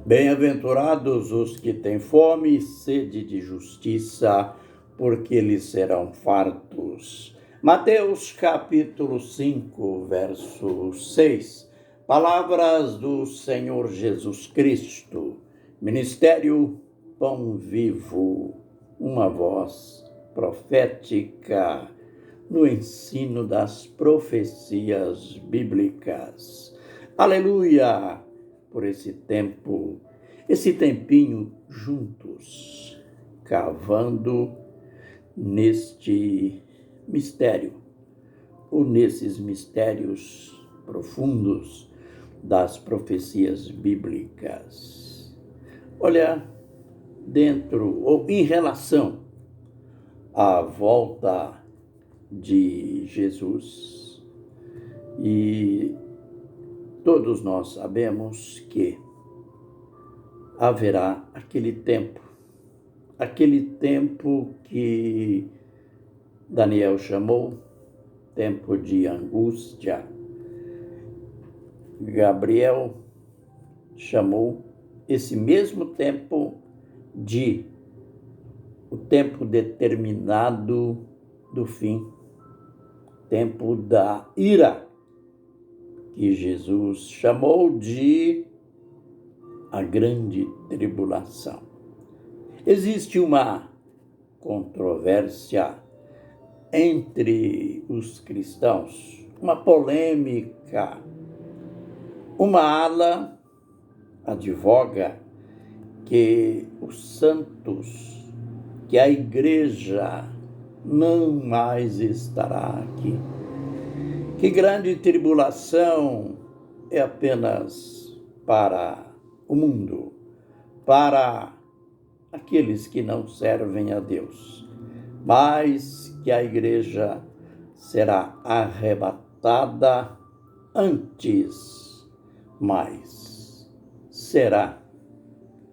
Bem-aventurados os que têm fome e sede de justiça, porque eles serão fartos. Mateus capítulo 5, verso 6. Palavras do Senhor Jesus Cristo. Ministério Pão Vivo, uma voz profética no ensino das profecias bíblicas. Aleluia! Por esse tempo, esse tempinho juntos, cavando neste mistério, ou nesses mistérios profundos das profecias bíblicas. Olha, dentro ou em relação à volta de Jesus, e todos nós sabemos que haverá aquele tempo que Daniel chamou, tempo de angústia. Gabriel chamou esse mesmo tempo de o tempo determinado do fim, tempo da ira, que Jesus chamou de a grande tribulação. Existe uma controvérsia entre os cristãos, uma polêmica. Uma ala advoga que os santos, que a igreja não mais estará aqui, que grande tribulação é apenas para o mundo, para aqueles que não servem a Deus, mas que a igreja será arrebatada antes. Mas será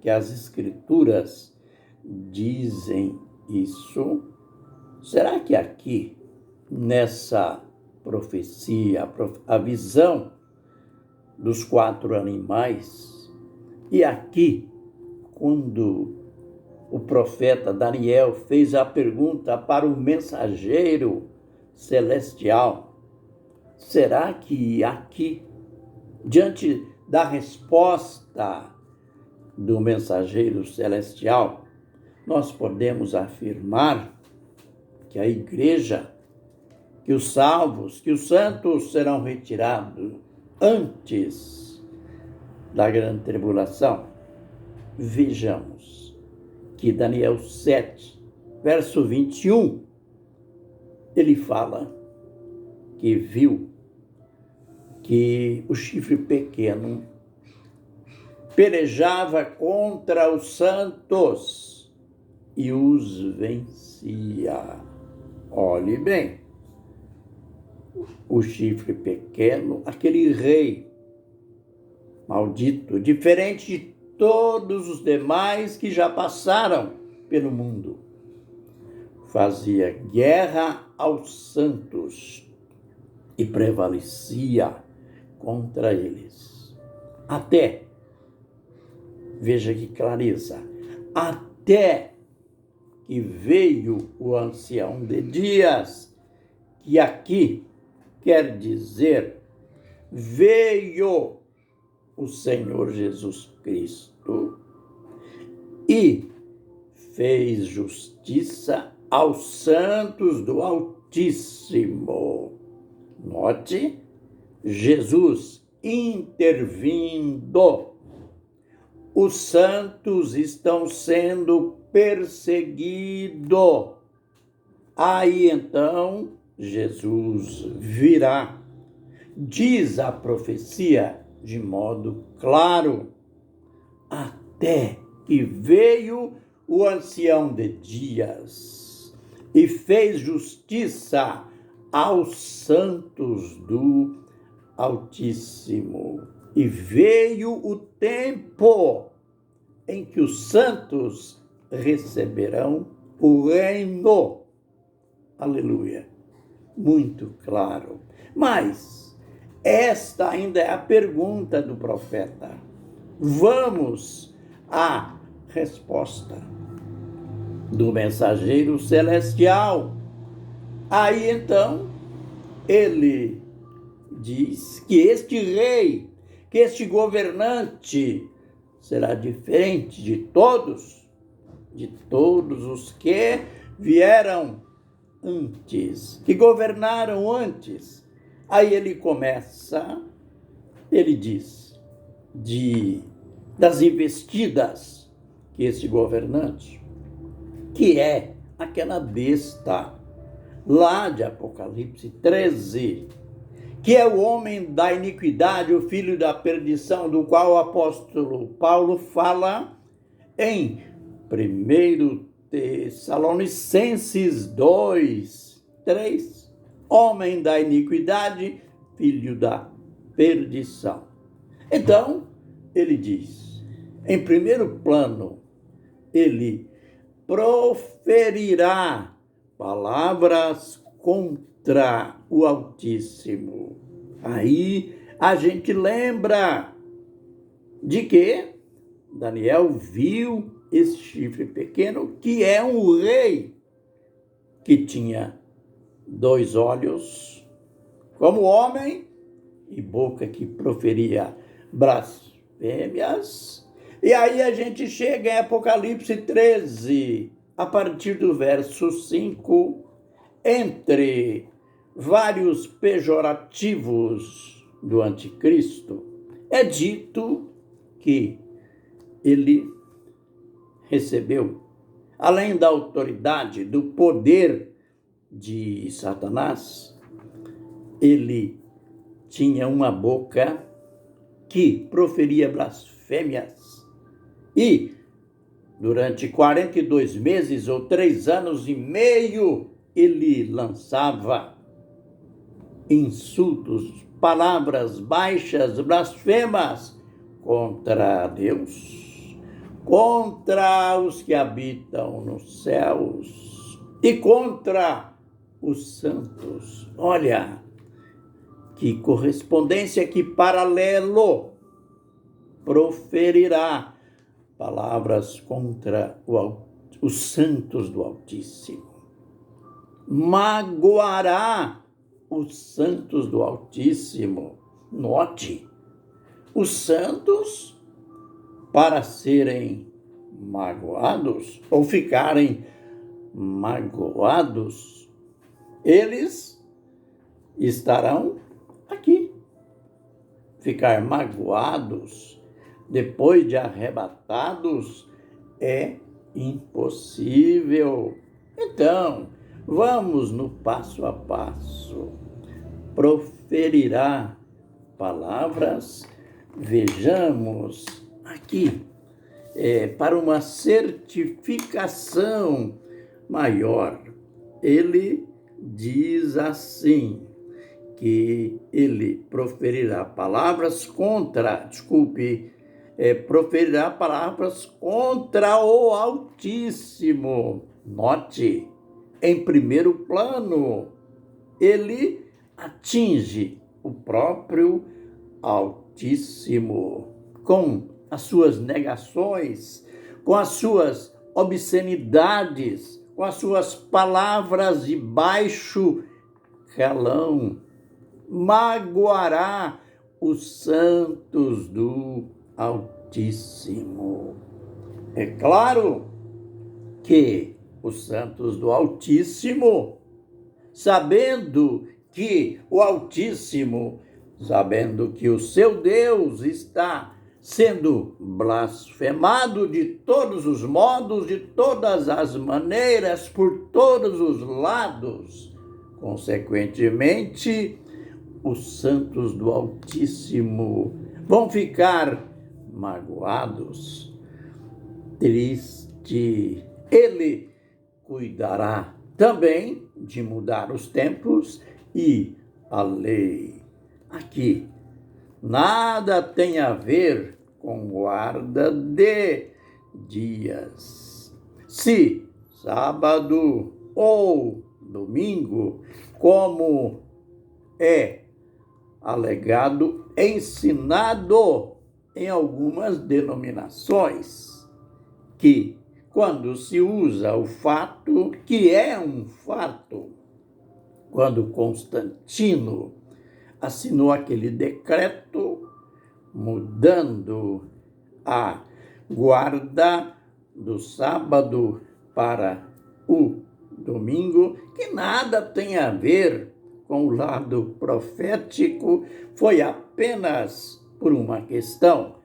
que as Escrituras dizem isso? Será que aqui, nessa profecia, a visão dos 4 animais, e aqui, quando o profeta Daniel fez a pergunta para o mensageiro celestial, será que aqui, diante da resposta do mensageiro celestial, nós podemos afirmar que a igreja, que os salvos, que os santos serão retirados antes da grande tribulação? Vejamos que Daniel 7, verso 21, ele fala que viu que o chifre pequeno pelejava contra os santos e os vencia. Olhe bem, o chifre pequeno, aquele rei maldito, diferente de todos os demais que já passaram pelo mundo, fazia guerra aos santos e prevalecia contra eles. Até, veja que clareza, até que veio o ancião de dias, que aqui quer dizer, veio o Senhor Jesus Cristo e fez justiça aos santos do Altíssimo. Note, Jesus intervindo. Os santos estão sendo perseguidos. Aí então Jesus virá. Diz a profecia de modo claro, até que veio o ancião de dias e fez justiça aos santos do Altíssimo. E veio o tempo em que os santos receberão o reino. Aleluia. Muito claro. Mas esta ainda é a pergunta do profeta. Vamos à resposta do mensageiro celestial. Aí então ele diz que este rei, que este governante será diferente de todos os que vieram antes, que governaram antes. Aí ele começa, ele diz, das investidas que esse governante, que é aquela besta lá de Apocalipse 13, que é o homem da iniquidade, o filho da perdição, do qual o apóstolo Paulo fala em 1 Tessalonicenses 2:3. Homem da iniquidade, filho da perdição. Então, ele diz, em primeiro plano, ele proferirá palavras contra o Altíssimo. Aí a gente lembra de que Daniel viu esse chifre pequeno, que é um rei que tinha 2 olhos como homem e boca que proferia blasfêmias. E aí a gente chega em Apocalipse 13, a partir do verso 5, entre vários pejorativos do anticristo, é dito que ele recebeu, além da autoridade, do poder de Satanás, ele tinha uma boca que proferia blasfêmias e durante 42 meses ou 3 anos e meio ele lançava insultos, palavras baixas, blasfemas contra Deus, contra os que habitam nos céus e contra os santos. Olha, que correspondência, que paralelo. Proferirá palavras contra os santos do Altíssimo. Magoará os santos do Altíssimo. Note, os santos, para serem magoados ou ficarem magoados, eles estarão aqui. Ficar magoados depois de arrebatados é impossível. Então, vamos no passo a passo. Proferirá palavras, vejamos aqui, para uma certificação maior. Ele diz assim, que ele proferirá palavras contra o Altíssimo. Note, em primeiro plano, ele atinge o próprio Altíssimo com as suas negações, com as suas obscenidades, com as suas palavras de baixo calão. Magoará os santos do Altíssimo. É claro que os santos do Altíssimo, sabendo que o Altíssimo, sabendo que o seu Deus está sendo blasfemado de todos os modos, de todas as maneiras, por todos os lados, consequentemente, os santos do Altíssimo vão ficar magoados, tristes. Ele cuidará também de mudar os tempos e a lei. Aqui, nada tem a ver com guarda de dias. Se sábado ou domingo, como é alegado, ensinado em algumas denominações que, quando se usa o fato, que é um fato, quando Constantino assinou aquele decreto mudando a guarda do sábado para o domingo, que nada tem a ver com o lado profético, foi apenas por uma questão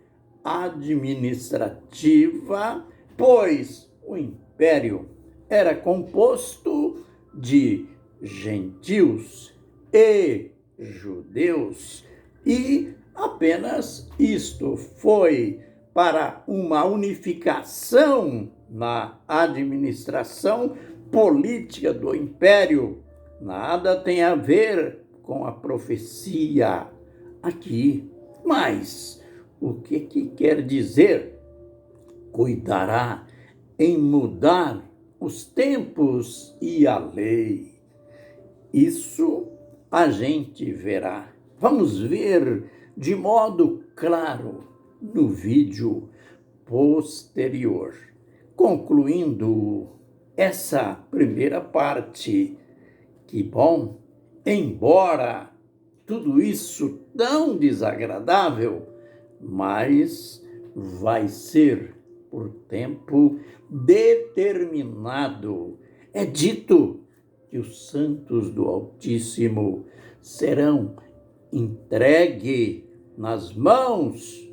administrativa, pois o império era composto de gentios e judeus, e apenas isto foi para uma unificação na administração política do império. Nada tem a ver com a profecia aqui. Mas o que quer dizer? Cuidará em mudar os tempos e a lei. Isso a gente verá. Vamos ver de modo claro no vídeo posterior. Concluindo essa primeira parte, que bom, embora tudo isso tão desagradável, mas vai ser por tempo determinado. É dito que os santos do Altíssimo serão entregues nas mãos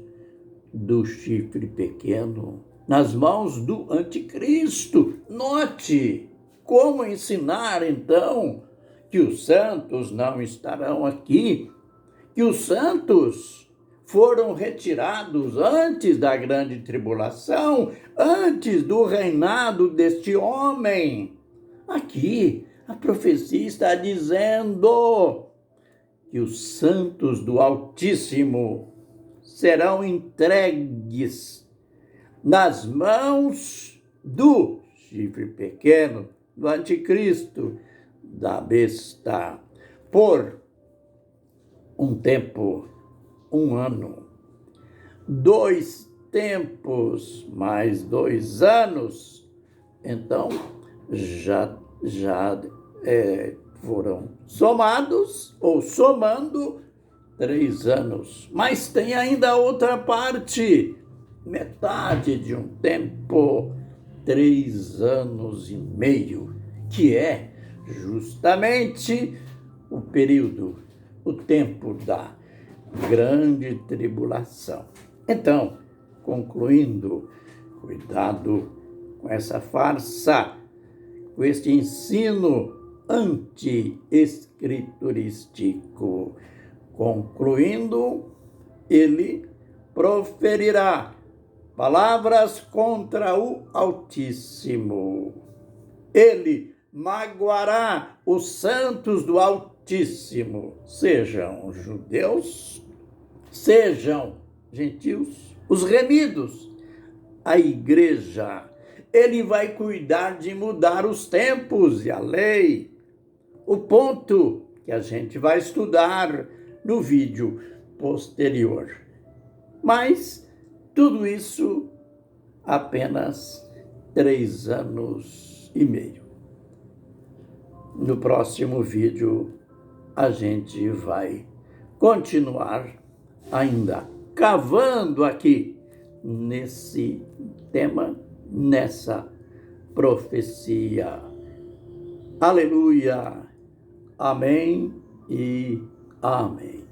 do chifre pequeno, nas mãos do anticristo. Note como ensinar, então, que os santos não estarão aqui, que os santos foram retirados antes da grande tribulação, antes do reinado deste homem. Aqui, a profecia está dizendo que os santos do Altíssimo serão entregues nas mãos do chifre pequeno, do anticristo, da besta, por um tempo, 1 ano, 2 tempos, mais 2 anos. Então, já foram somados, ou somando, 3 anos. Mas tem ainda a outra parte, metade de um tempo, 3 anos e meio, que é justamente o período, o tempo da grande tribulação. Então, concluindo, cuidado com essa farsa, com este ensino anti-escriturístico. Concluindo, ele proferirá palavras contra o Altíssimo. Ele magoará os santos do Altíssimo, sejam judeus, sejam gentios, os remidos, a igreja. Ele vai cuidar de mudar os tempos e a lei. O ponto que a gente vai estudar no vídeo posterior. Mas tudo isso apenas 3 anos e meio. No próximo vídeo a gente vai continuar ainda cavando aqui nesse tema, nessa profecia. Aleluia! Amém e amém.